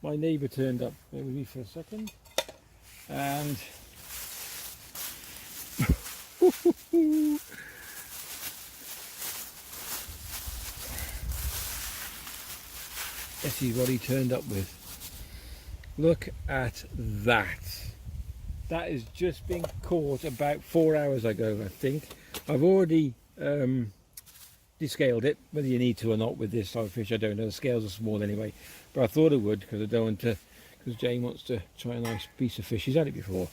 my neighbour turned up. Bear with me for a second. And this is what he turned up with. Look at that. That has just been caught about 4 hours ago, I think. I've already descaled it, whether you need to or not with this type of fish, I don't know. The scales are small anyway, but I thought I would because I don't want to, because Jane wants to try a nice piece of fish. She's had it before.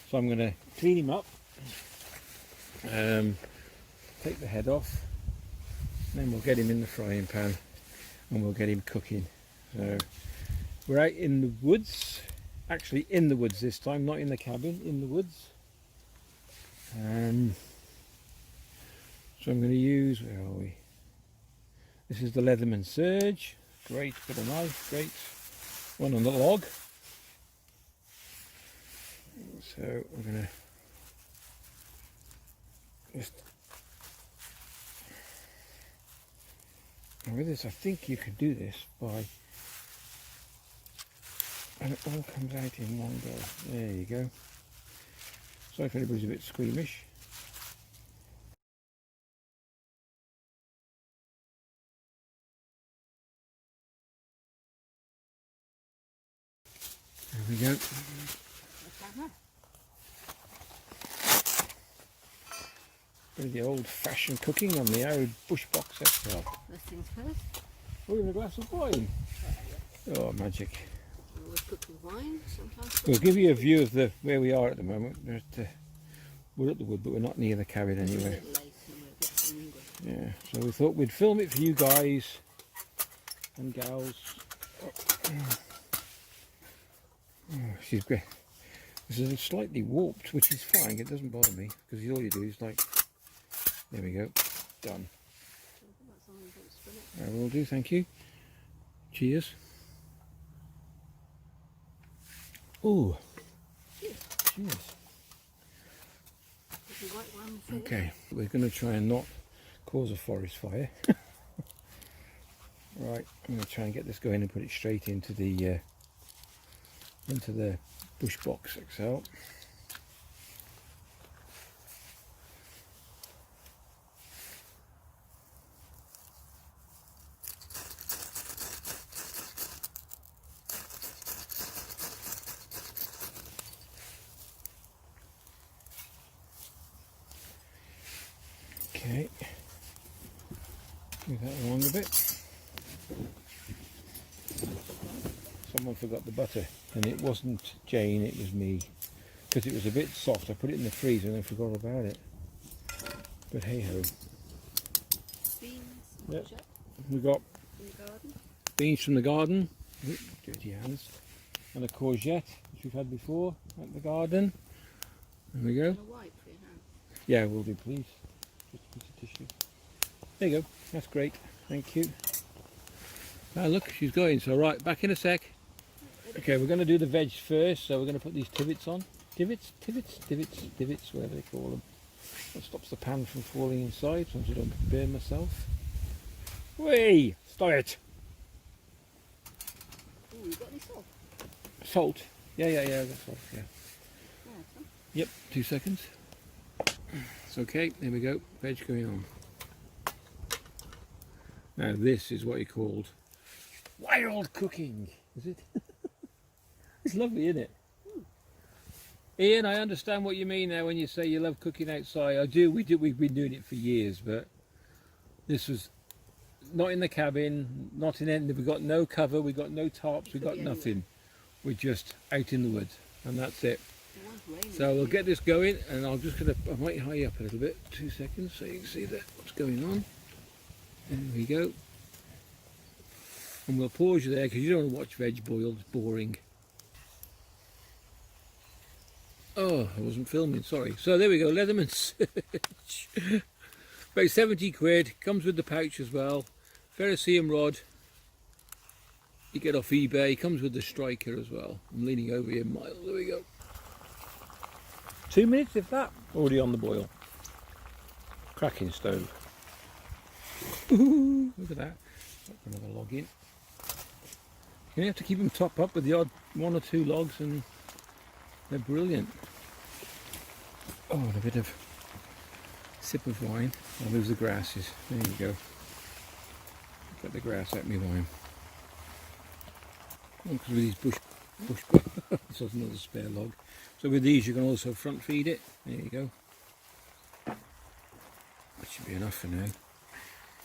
So I'm going to clean him up, take the head off, and then we'll get him in the frying pan and we'll get him cooking. So we're out in the woods, actually in the woods this time, not in the cabin, in the woods. So I'm going to use, where are we? This is the Leatherman Surge. Great, got a knife, great. One on the log. So I'm going to just, and with this I think you can do this by, and it all comes out in one go. There you go. Sorry if anybody's a bit squeamish. There we go. Bit of the old-fashioned cooking on the old Bushbox XL. First things first. Oh, in a glass of wine. Oh, magic. We cook with wine sometimes. We'll give you a view of where we are at the moment. We're at the wood, but we're not near the cabin anywhere. Yeah, so we thought we'd film it for you guys and gals. Oh, she's great. This is slightly warped, which is fine. It doesn't bother me because all you do is like, there we go, done. I will do, thank you. Cheers. Oh, cheers. Okay, we're going to try and not cause a forest fire. Right, I'm going to try and get this going and put it straight into the Bushbox XL. Okay, move that along a bit. Someone forgot the butter, and it wasn't Jane, it was me, because it was a bit soft. I put it in the freezer and I forgot about it. But hey ho. Beans. Yep. We got beans from the garden. Ooh, dirty hands. And a courgette, which we've had before at the garden. There we go. A wipe for your hand. Yeah, will do, please. Just a piece of tissue. There you go. That's great. Thank you. Now look, she's going. So right, back in a sec. Okay, we're going to do the veg first. So we're going to put these divots on. Divots, whatever they call them. That stops the pan from falling inside, so I don't burn myself. Whee! Stop it! Oh, you got any salt? Salt? Yeah, that's salt, yeah. Yep, 2 seconds. It's okay, there we go, veg going on. Now this is what you called wild cooking, is it? It's lovely, isn't it? Ian, I understand what you mean now when you say you love cooking outside. I do, we've been doing it for years, but this was not in the cabin, not in any, we've got no cover, we've got no tarps, we've got nothing. We're just out in the woods, and that's it. So we'll get this going, and I'm just going to, I might high up a little bit, 2 seconds, so you can see that what's going on. There we go. And we'll pause you there, because you don't want to watch veg boiled, it's boring. Oh, I wasn't filming, sorry. So there we go, Leatherman Surge. About 70 quid, comes with the pouch as well. Ferrocerium rod, you get off eBay, comes with the striker as well. I'm leaning over here, Miles, there we go. 2 minutes, if that. Already on the boil. Cracking stove. Ooh, look at that. Got another log in. You have to keep them top up with the odd 1 or 2 logs, and they're brilliant. Oh, and a bit of sip of wine. I'll move the grasses. There you go. Get the grass out of my wine. Because with these bush this is another spare log. So with these you can also front feed it. There you go. That should be enough for now.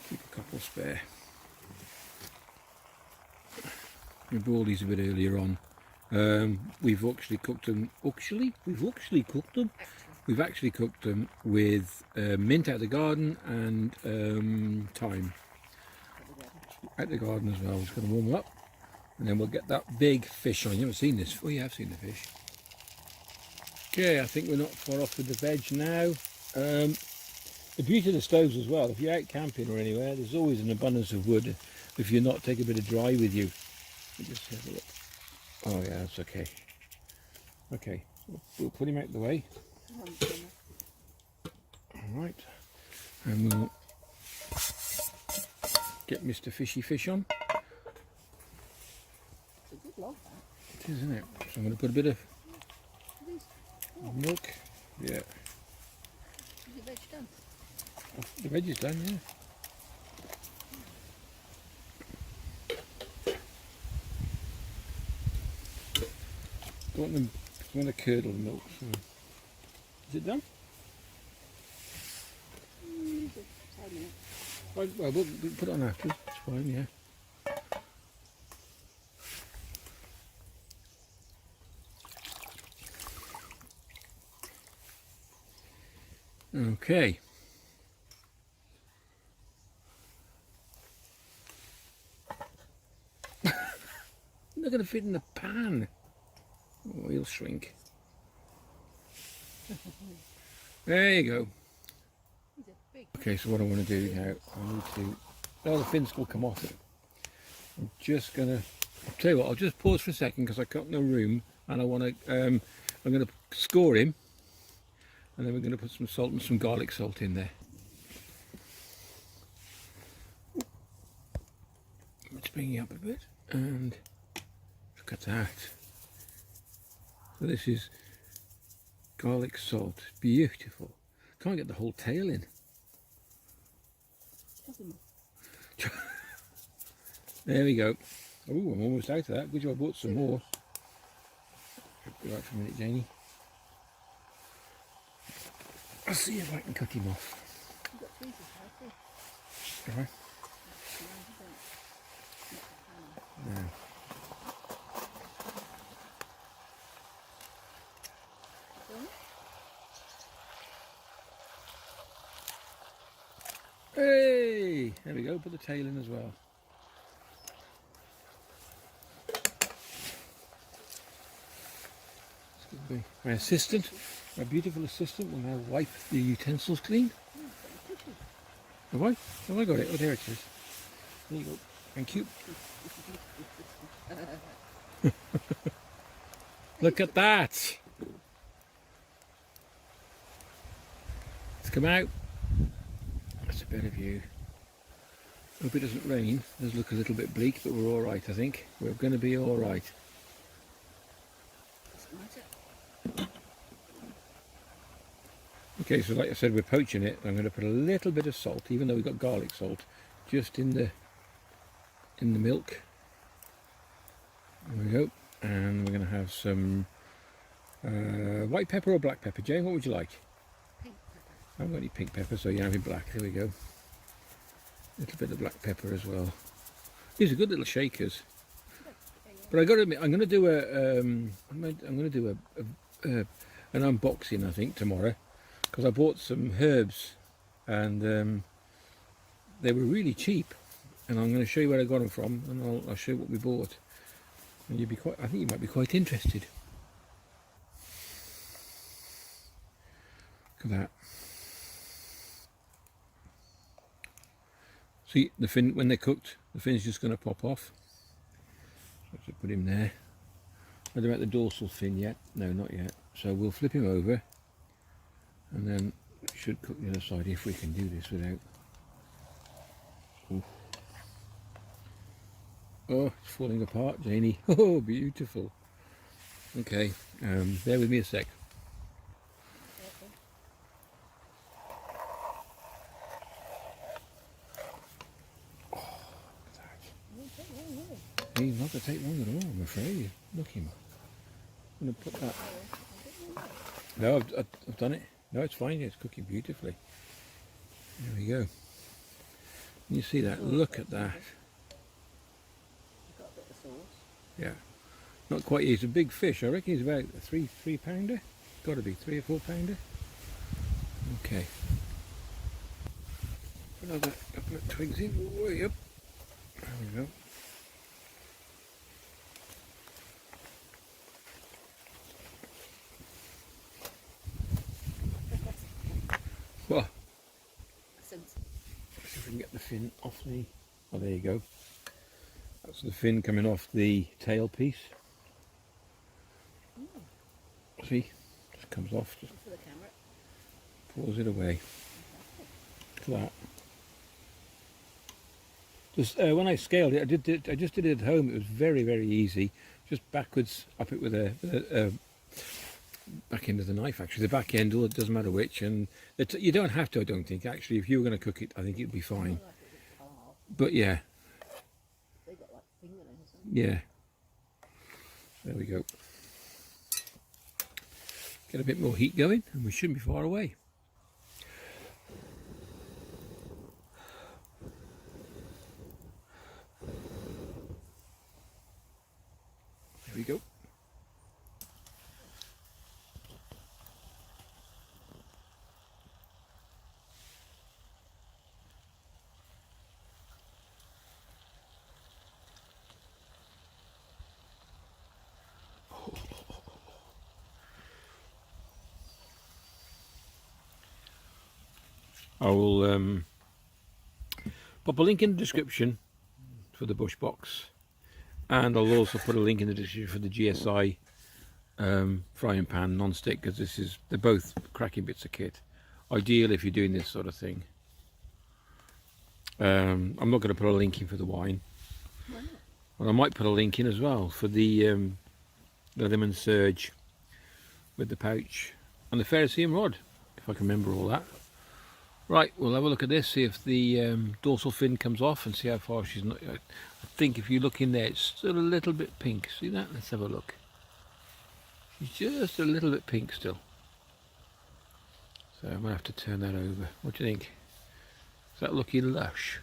Keep a couple spare. We boiled these a bit earlier on. We've actually cooked them. We've actually cooked them with mint out of the garden and thyme out the garden as well. Just going to warm them up, and then we'll get that big fish on. You haven't seen this? Oh, you have seen the fish. Okay, I think we're not far off with the veg now. The beauty of the stoves as well, if you're out camping or anywhere, there's always an abundance of wood. If you're not, take a bit of dry with you. Let me just have a look. Oh yeah, that's okay. Okay, we'll put him out the way. Alright, and we'll get Mr. Fishy Fish on. It's a good log, that. It is, isn't it? So I'm going to put a bit of milk. Yeah. Is the veg done? The veg is done, yeah. Don't want to curdle the milk. So. Is it done? Well, we'll put it on after. It's fine, yeah. Okay. They're going to fit in the pan. Oh, he'll shrink. There you go. Okay, so what I want to do now, I need to... Oh, the fins will come off it. I'm just going to... I'll tell you what, I'll just pause for a second because I've got no room, and I want to... I'm going to score him, and then we're going to put some salt and some garlic salt in there. Let's bring it up a bit, and look at that. So this is garlic salt, beautiful. Can't get the whole tail in. There we go. Oh, I'm almost out of that. Good job I bought some more. Be right for a minute, Janie. I'll see if I can cut him off. You've got tweezers there, too. Alright. No. Hey! There we go, put the tail in as well. This could be my assistant, my beautiful assistant will now wipe the utensils clean. Have I? Have I got it? Oh, there it is. There you go. Thank you. Look at that! Let's come out. That's a better view. Hope it doesn't rain. It does look a little bit bleak, but we're alright, I think. We're going to be alright. Okay, so like I said, we're poaching it. I'm going to put a little bit of salt, even though we've got garlic salt, just in the milk. There we go. And we're going to have some white pepper or black pepper. Jane, what would you like? Pink pepper. I haven't got any pink pepper, so you're having black. There we go. A little bit of black pepper as well. These are good little shakers. But I got to admit, I'm going to do an unboxing, I think, tomorrow, because I bought some herbs, and they were really cheap. And I'm going to show you where I got them from, and I'll show you what we bought. And you'd be quite, I think you might be quite interested. Look at that. See, the fin, when they're cooked, the fin's just going to pop off. So let's put him there. I don't know about the dorsal fin yet. No, not yet. So we'll flip him over, and then it should cook the other side if we can do this without. Ooh. Oh, it's falling apart, Janie. Oh, beautiful. Okay, bear with me a sec. Careful. It won't take long, will it? He's not going to take long at all, I'm afraid. Look him. I'm going to put that. No, I've done it. No, it's fine. It's cooking beautifully. There we go. You see that? Look at that. You've got a bit of sauce. Yeah. Not quite. He's a big fish. I reckon he's about a three pounder. Got to be 3 or 4 pounder. Okay. Another couple of twigs in. Way up. There we go. Well, Since let's see if we can get the fin off the. Oh, there you go. That's the fin coming off the tail piece. See, just comes off. Just for the camera. pulls it away. Look at that. Just when I scaled it, I just did it at home. It was very, very easy. Just backwards, up it with a back end of the knife. Actually, the back end, it doesn't matter which, and you don't have to. I don't think actually. If you were going to cook it, I think it'd be fine. I like it with tar. But yeah, They got like fingernails. yeah. There we go. Get a bit more heat going, and we shouldn't be far away. There we go. I will pop a link in the description for the Bushbox, and I'll also put a link in the description for the GSI frying pan non-stick, because they're both cracking bits of kit. Ideal if you're doing this sort of thing. I'm not going to put a link in for the wine, but I might put a link in as well for the lemon surge with the pouch and the ferrocerium rod, if I can remember all that. Right, we'll have a look at this, see if the dorsal fin comes off and see how far she's not. I think if you look in there, it's still a little bit pink. See that? Let's have a look. She's just a little bit pink still. So I'm going to have to turn that over. What do you think? Is that looking lush?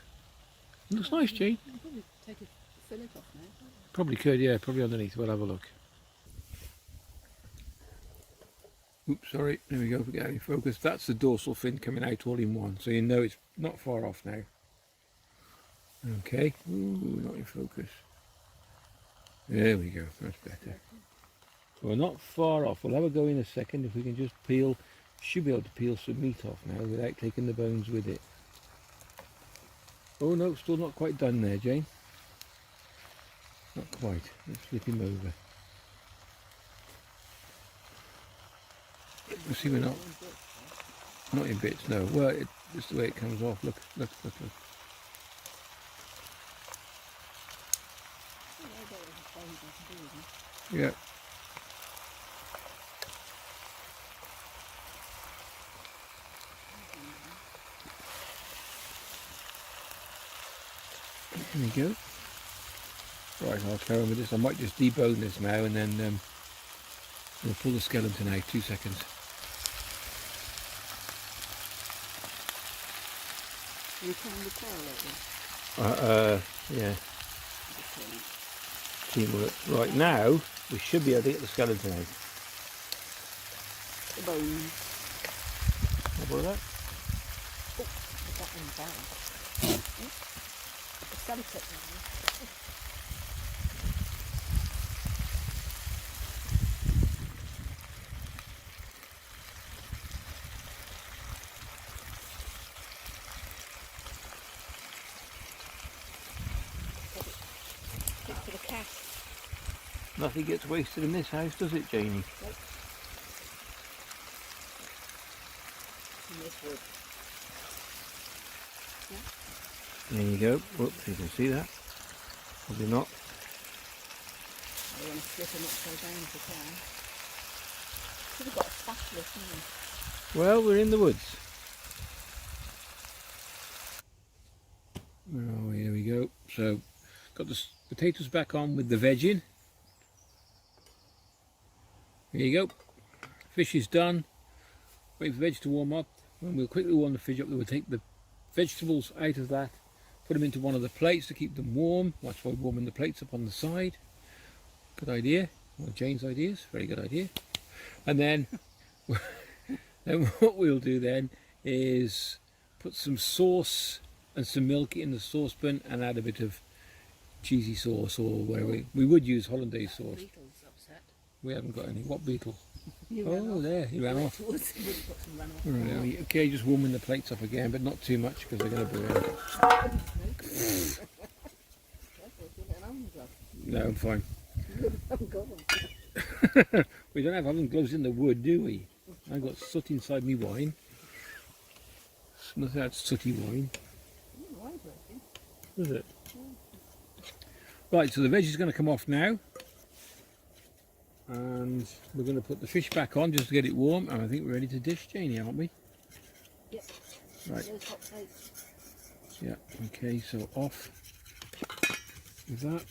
It looks nice, Jane. You can probably take a fillet off now. Probably could, yeah, probably underneath. We'll have a look. Oops, sorry, there we go, if we get out in focus. That's the dorsal fin coming out all in one, so you know it's not far off now. Okay, ooh, not in focus. There we go, that's better. So we're not far off. We'll have a go in a second if we can just peel. Should be able to peel some meat off now without taking the bones with it. Oh no, still not quite done there, Jane. Not quite. Let's flip him over. We'll see, we're not in bits, no. Well, it's the way it comes off. Look, look, look, look. Yeah. There we go. Right, I'll carry on with this. I might just debone this now and then we'll pull the skeleton out. 2 seconds. Are you trying the tail lately? Yeah. Teamwork. Right, now we should be able to get the skeleton out. The bones. How about that? Oh, put that one down. The skeleton. For the cast. Nothing gets wasted in this house, does it, Jamie? Nope. And this wood. Yeah. There you go. Oops, you can see that. Probably not. I want to slip them upside down if I can. Should have got a spatula, shouldn't I? Well, we're in the woods. Oh, here we go. So, got the potatoes back on with the veg in. Here you go. Fish is done. Wait for the veg to warm up. And we'll quickly warm the fish up. We'll take the vegetables out of that, put them into one of the plates to keep them warm. That's why we're warming the plates up on the side. Good idea. One of Jane's ideas. Very good idea. And then, then what we'll do then is put some sauce and some milk in the saucepan and add a bit of cheesy sauce, or whatever. We would use hollandaise sauce. Beetle's upset. We haven't got any. What beetle? You Oh, there, he ran off. Right, okay, just warming the plates up again, but not too much because they're going to burn. No, I'm fine. We don't have oven gloves in the wood, do we? I've got soot inside me wine. Nothing out sooty wine. Is it? Right, so the veg is going to come off now. And we're going to put the fish back on just to get it warm, and I think we're ready to dish, Janie, aren't we? Yep. Right. Those hot plates. Yeah, okay, so off with that.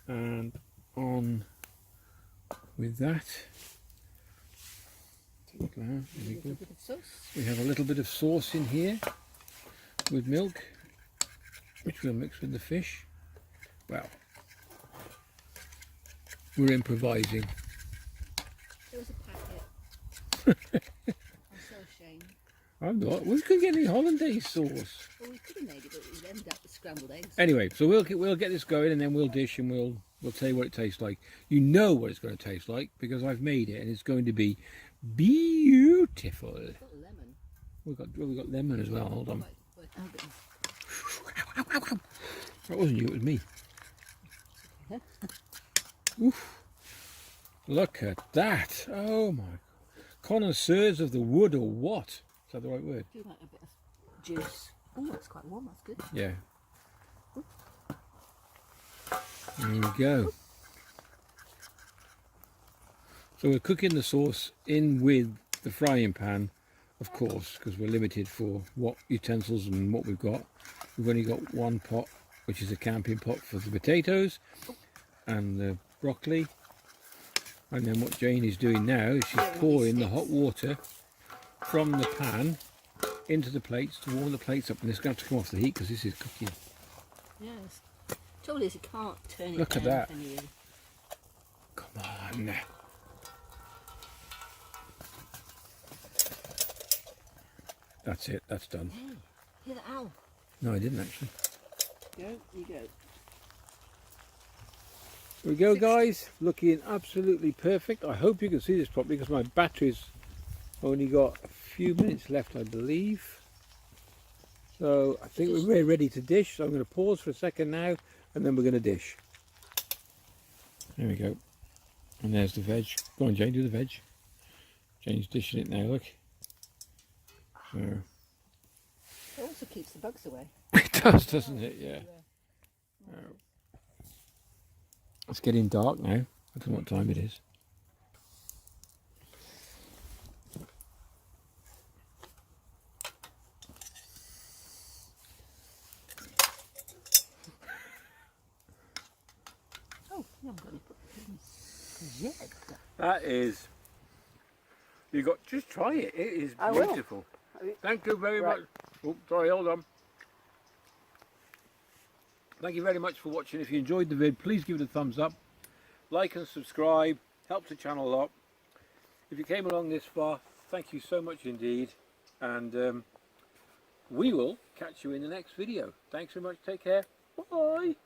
And on with that. Look at that. There we go. We have a little bit of sauce in here with milk, which we'll mix with the fish. Well, we're improvising. There was a packet. I'm so ashamed. I'm not. We couldn't get any hollandaise sauce. Well, we could have made it, but we ended up with scrambled eggs. Anyway, so we'll get this going, and then we'll dish, and we'll tell you what it tastes like. You know what it's going to taste like because I've made it, and it's going to be beautiful. We've got lemon. We've got lemon as well. Hold on. Oh, That wasn't you. It was me. Oof. Look at that. Oh my. Connoisseurs of the wood, or what? Is that the right word? do like a bit of juice. Oh, it's quite warm. That's good. Yeah. There we go. So we're cooking the sauce in with the frying pan, of course, because we're limited for what utensils and what we've got. We've only got one pot, which is a camping pot for the potatoes and the broccoli. And then what Jane is doing now is she's pouring the hot water from the pan into the plates to warm the plates up. And it's going to have to come off the heat because this is cooking. Yes. Trouble is, you can't turn it Look at down. that. Can you? Come on. That's it. That's done. Hey, hear the owl? No, I didn't actually. Go, you go. Here we go, guys. Looking absolutely perfect. I hope you can see this properly because my battery's only got a few minutes left, I believe. So I think we're ready to dish. So I'm going to pause for a second now, and then we're going to dish. There we go. And there's the veg. Go on, Jane, do the veg. Jane's dishing it now, look. So. It also keeps the bugs away. It does, doesn't it? Yeah. Oh. It's getting dark now. I don't know what time it is. Oh, yeah, I'm going to put it in. That is. You got. Just try it. It is I will. beautiful. Thank you very much. Oh, sorry, hold on. Thank you very much for watching. If you enjoyed the vid, please give it a thumbs up. Like and subscribe. Helps the channel a lot. If you came along this far, thank you so much indeed. And we will catch you in the next video. Thanks very much. Take care. Bye.